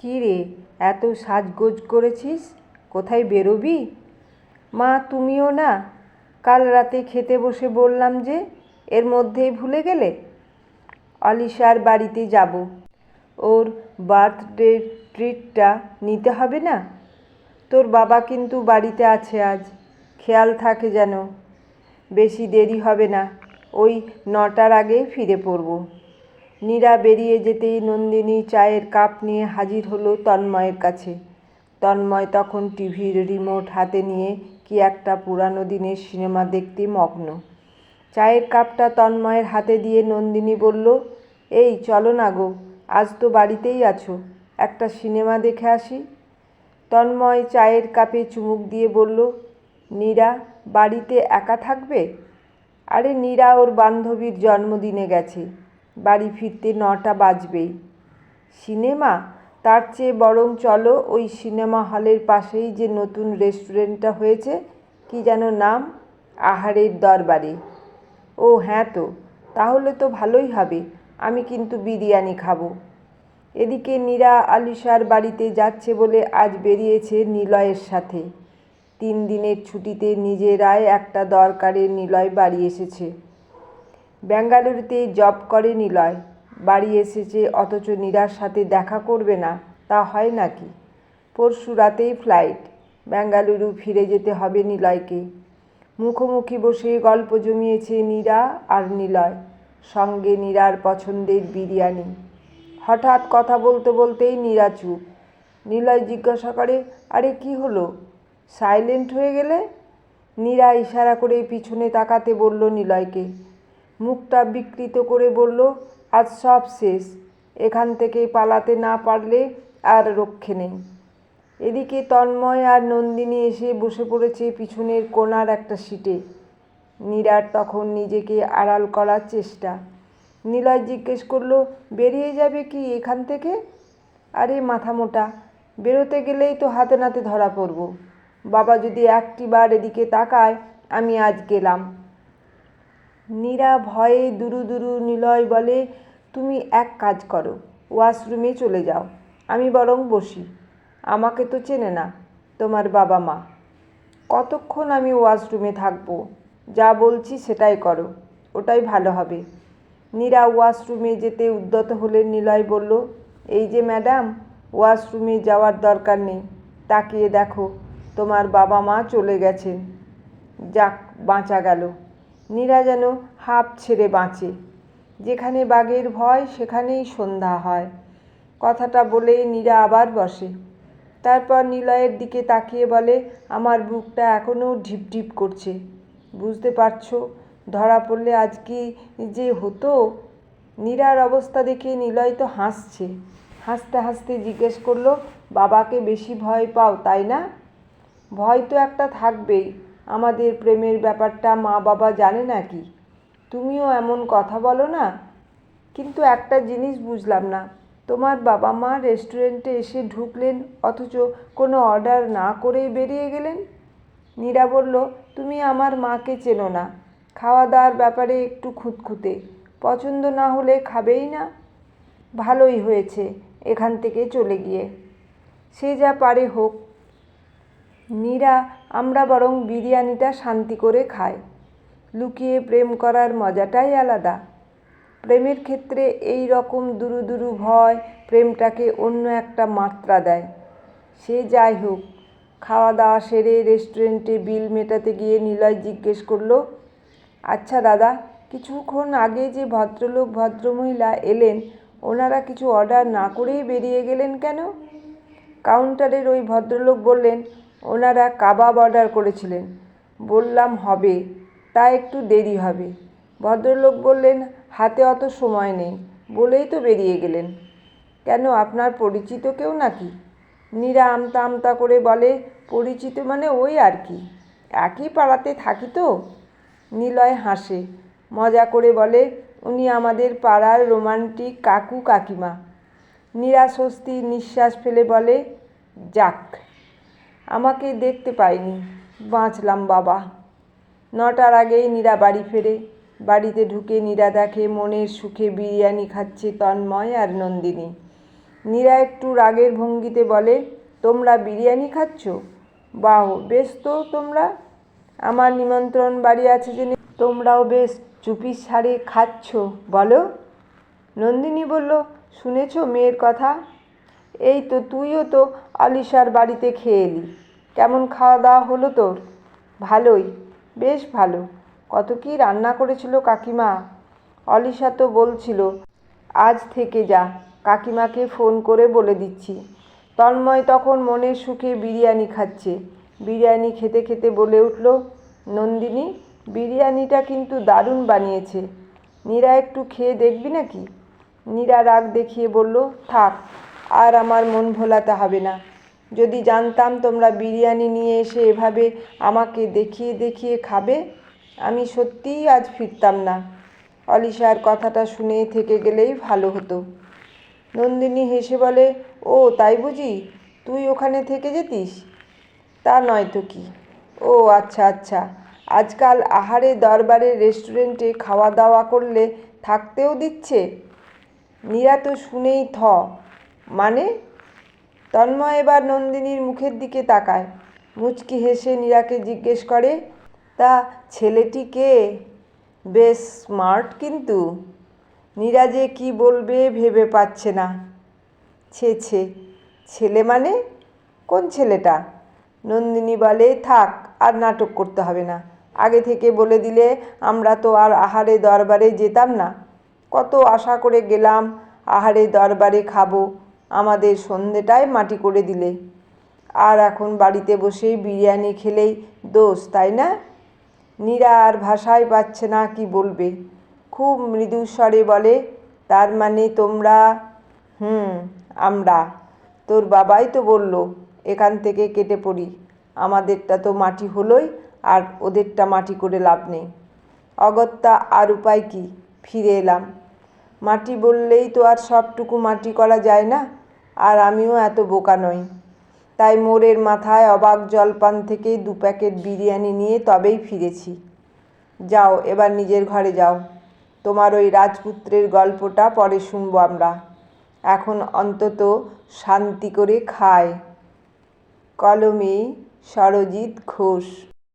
কী রে, এত সাজগোজ করেছিস? কোথায় বেরোবি? মা, তুমিও না? কাল রাতে খেতে বসে বললাম যে, এর মধ্যেই ভুলে গেলে। অলিশার বাড়িতে যাব, ওর বার্থডে ট্রিটটা নিতে হবে না? তোর বাবা কিন্তু বাড়িতে আছে আজ, খেয়াল থাকে যেন। বেশি দেরি হবে না, ওই 9টার আগে ফিরে পড়ব। নীরা বেরিয়ে যেতেই নন্দিনী চায়ের কাপ নিয়ে হাজির হলো তন্ময়ের কাছে। তন্ময় তখন টিভির রিমোট হাতে নিয়ে কি একটা পুরানো দিনের সিনেমা দেখতে মগ্ন। চায়ের কাপটা তন্ময়ের হাতে দিয়ে নন্দিনী বলল, এই চলো না গো, আজ তো বাড়িতেই আছো, একটা সিনেমা দেখে আসি। তন্ময় চায়ের কাপে চুমুক দিয়ে বলল, নীরা বাড়িতে একা থাকবে? আরে নীরা ওর বান্ধবীর জন্মদিনে গেছে, বাড়ি ফিরতে 9টা বাজবেই। সিনেমা? তার চেয়ে বরং চলো ওই সিনেমা হলের পাশেই যে নতুন রেস্টুরেন্টটা হয়েছে, কি যেন নাম, আহারের দরবারে। ও হ্যাঁ, তো তাহলে তো ভালোই হবে, আমি কিন্তু বিরিয়ানি খাবো। এদিকে নীরা আলিশার বাড়িতে যাচ্ছে বলে আজ বেরিয়েছে নিলয়ের সাথে। 3 দিনের ছুটিতে নিজেরাই একটা দরকারে নিলয় বাড়ি এসেছে। বেঙ্গালুরুতে জব করে নিলয়, বাড়ি এসেছে অথচ নীরার সাথে দেখা করবে না, তা হয় নাকি? পরশু রাতেই ফ্লাইট, বেঙ্গালুরু ফিরে যেতে হবে নিলয়কে। মুখোমুখি বসে গল্প জমিয়েছে নীরা আর নিলয়, সঙ্গে নীরার পছন্দের বিরিয়ানি। হঠাৎ কথা বলতে বলতেই নীরা চুপ। নিলয় জিজ্ঞাসা করে, আরে কি হলো, সাইলেন্ট হয়ে গেলে? নীরা ইশারা করে পিছনে তাকাতে বলল নিলয়কে। মুখটা বিকৃত করে বলল, আজ সব শেষ, এখান থেকে পালাতে না পারলে আর রক্ষে নেই। এদিকে তন্ময় আর নন্দিনী এসে বসে পড়েছে পিছনের কোণার একটা সিটে। নীরার তখন নিজেকে আড়াল করার চেষ্টা। নিলয় জিজ্ঞেস করলো, বেরিয়ে যাবে কি এখান থেকে? আরে মাথা মোটা, বেরোতে গেলেই তো হাতে নাতে ধরা পড়ব। বাবা যদি একটিবার এদিকে তাকায়, আমি আজ গেলাম। নীরা ভয়ে দুরু দুরু। নিলয় বলে, তুমি এক কাজ করো, ওয়াশরুমে চলে যাও, আমি বরং বসি। আমাকে তো চেনে না তোমার বাবা মা। কতক্ষণ আমি ওয়াশরুমে থাকবো? যা বলছি সেটাই করো, ওটাই ভালো হবে। নীরা ওয়াশরুমে যেতে উদ্যত হলে নিলয় বলল, এই যে ম্যাডাম, ওয়াশরুমে যাওয়ার দরকার নেই, তাকিয়ে দেখো তোমার বাবা মা চলে গেছেন। যাক, বাঁচা গেল। নীরা যেন হাঁপ ছেড়ে বাঁচে। যেখানে বাঘের ভয় সেখানেই সন্ধ্যা হয়। কথাটা বলে নীরা আবার বসে। তারপর নিলয়ের দিকে তাকিয়ে বলে, আমার বুকটা এখনও ঢিপ ঢিপ করছে। বুঝতে পারছো, ধরা পড়লে আজ কি যে হতো। নীরার অবস্থা দেখে নিলয় তো হাসছে। হাসতে হাসতে জিজ্ঞেস করলো, বাবাকে বেশি ভয় পাও তাই না? ভয় তো একটা থাকবেই, আমাদের প্রেমের ব্যাপারটা মা বাবা জানে নাকি? তুমিও এমন কথা বলো না। কিন্তু একটা জিনিস বুঝলাম না, তোমার বাবা মা রেস্টুরেন্টে এসে ঢুকলেন অথচ কোনো অর্ডার না করেই বেরিয়ে গেলেন। নীরা বলল, তুমি আমার মাকে চেনো না, খাওয়া দাওয়ার ব্যাপারে একটু খুঁতখুঁতে, পছন্দ না হলে খাবেই না। ভালোই হয়েছে এখান থেকে চলে গিয়ে, সে যা পারে হোক। নীরা, আমরা বরং বিরিয়ানিটা শান্তি করে খাই। লুকিয়ে প্রেম করার মজাটাই আলাদা। প্রেমের ক্ষেত্রে এই রকম দুরু দুরু ভয় প্রেমটাকে অন্য একটা মাত্রা দেয়। সে যাই হোক, খাওয়া দাওয়া সেরে রেস্টুরেন্টে বিল মেটাতে গিয়ে নিলয় জিজ্ঞেস করলো, আচ্ছা দাদা, কিছুক্ষণ আগে যে ভদ্রলোক ভদ্রমহিলা এলেন, ওনারা কিছু অর্ডার না করেই বেরিয়ে গেলেন কেন? কাউন্টারের ওই ভদ্রলোক বললেন, ওনারা কাবাব অর্ডার করেছিলেন। বললাম হবে, তা একটু দেরি হবে। ভদ্রলোক বললেন, হাতে অত সময় নেই, বলেই তো বেরিয়ে গেলেন। কেন, আপনার পরিচিত কেউ নাকি? নীরা আমতা আমতা করে বলে, পরিচিত মানে ওই আর কি, একই পাড়াতে থাকি তো। নিলয় হাসে, মজা করে বলে, উনি আমাদের পাড়ার রোমান্টিক কাকু কাকিমা। নীরা স্বস্তির নিঃশ্বাস ফেলে বলে, যাক, আমাকে দেখতে পাইনি, বাঁচলাম বাবা। 9টার আগেই নীরা বাড়ি ফেরে। বাড়িতে ঢুকে নীরা দেখে মনের সুখে বিরিয়ানি খাচ্ছে তন্ময় আর নন্দিনী। নীরা একটু রাগের ভঙ্গিতে বলে, তোমরা বিরিয়ানি খাচ্ছ? বাহ, বেশ তো। তোমরা আমার নিমন্ত্রণ বাড়ি আছে জেনে তোমরাও বেশ চুপিস সারে খাচ্ছ বলো। নন্দিনী বলল, শুনেছ মেয়ের কথা? এই তো, তুইও তো আলিশার বাড়িতে খেয়ে এলি। কেমন খাওয়া দাওয়া হলো তোর? ভালোই, বেশ ভালো। কত কী রান্না করেছিল কাকিমা। অলিশা তো বলছিল আজ থেকে যা, কাকিমাকে ফোন করে বলে দিচ্ছি। তন্ময় তখন মনের সুখে বিরিয়ানি খাচ্ছে। বিরিয়ানি খেতে খেতে বলে উঠল, নন্দিনী, বিরিয়ানিটা কিন্তু দারুণ বানিয়েছে। নীরা একটু খেয়ে দেখবি নাকি? নীরা রাগ দেখিয়ে বলল, থাক, আর আমার মন ভোলাতে হবে না। যদি জানতাম তোমরা বিরিয়ানি নিয়ে এসে এভাবে আমাকে দেখিয়ে দেখিয়ে খাবে, আমি সত্যিই আজ ফিরতাম না। অলিশার কথাটা শুনে থেকে গেলেই ভালো হতো। নন্দিনী হেসে বলে, ও তাই বুঝি, তুই ওখানে থেকে যেতিস? তা নয় তো কি। ও আচ্ছা আচ্ছা, আজকাল আহারে দরবারে রেস্টুরেন্টে খাওয়া দাওয়া করলে থাকতেও দিচ্ছে? নীরা তো শুনেই মানে? তন্ময় এবার নন্দিনীর মুখের দিকে তাকায়, মুচকি হেসে নীরাকে জিজ্ঞেস করে, তা ছেলেটি কে? বেশ স্মার্ট কিন্তু। নীরা যে কী বলবে ভেবে পাচ্ছে না। ছে, ছেলে মানে? কোন ছেলেটা? নন্দিনী বলে, থাক, আর নাটক করতে হবে না। আগে থেকে বলে দিলে আমরা তো আর আহারে দরবারে যেতাম না। কত আশা করে গেলাম আহারে দরবারে খাবো, আমাদের সন্ধেটাই মাটি করে দিলে। আর এখন বাড়িতে বসেই বিরিয়ানি খেলেই দোষ, তাই না? নীরা আর ভাষায় পাচ্ছে না কি বলবে। খুব মৃদু স্বরে বলে, তার মানে তোমরা? আমরা। তোর বাবাই তো বলল এখান থেকে কেটে পড়ি। আমাদেরটা তো মাটি হলোই, আর ওদেরটা মাটি করে লাভ নেই। অগত্যা আর উপায় কি, ফিরে এলাম। মাটি বললেই তো আর সবটুকু মাটি করা যায় না, আর আমিও এত বোকা নই। তাই মোড়ের মাথায় অবাক জলপান থেকে 2 প্যাকেট বিরিয়ানি নিয়ে তবেই ফিরেছি। যাও, এবার নিজের ঘরে যাও। তোমার ওই রাজপুত্রের গল্পটা পরে শুনবো আমরা। এখন অন্তত শান্তি করে খায়। কলমে সরজিৎ ঘোষ।